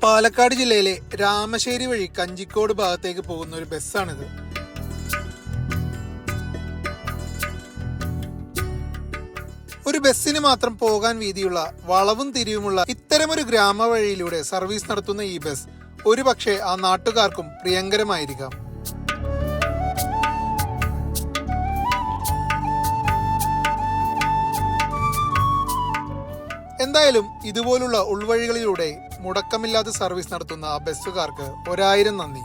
പാലക്കാട് ജില്ലയിലെ രാമശ്ശേരി വഴി കഞ്ചിക്കോട് ഭാഗത്തേക്ക് പോകുന്ന ഒരു ബസ്സാണിത്. ഒരു ബസ്സിന് മാത്രം പോകാൻ വീതിയുള്ള വളവും തിരിവുമുള്ള ഇത്തരമൊരു ഗ്രാമവഴിയിലൂടെ സർവീസ് നടത്തുന്ന ഈ ബസ് ഒരു പക്ഷേ ആ നാട്ടുകാർക്കും പ്രിയങ്കരമായിരിക്കാം. എന്തായാലും ഇതുപോലുള്ള ഉൾവഴികളിലൂടെ മുടക്കമില്ലാതെ സർവീസ് നടത്തുന്ന ആ ബസ്സുകാർക്ക് 1000 നന്ദി.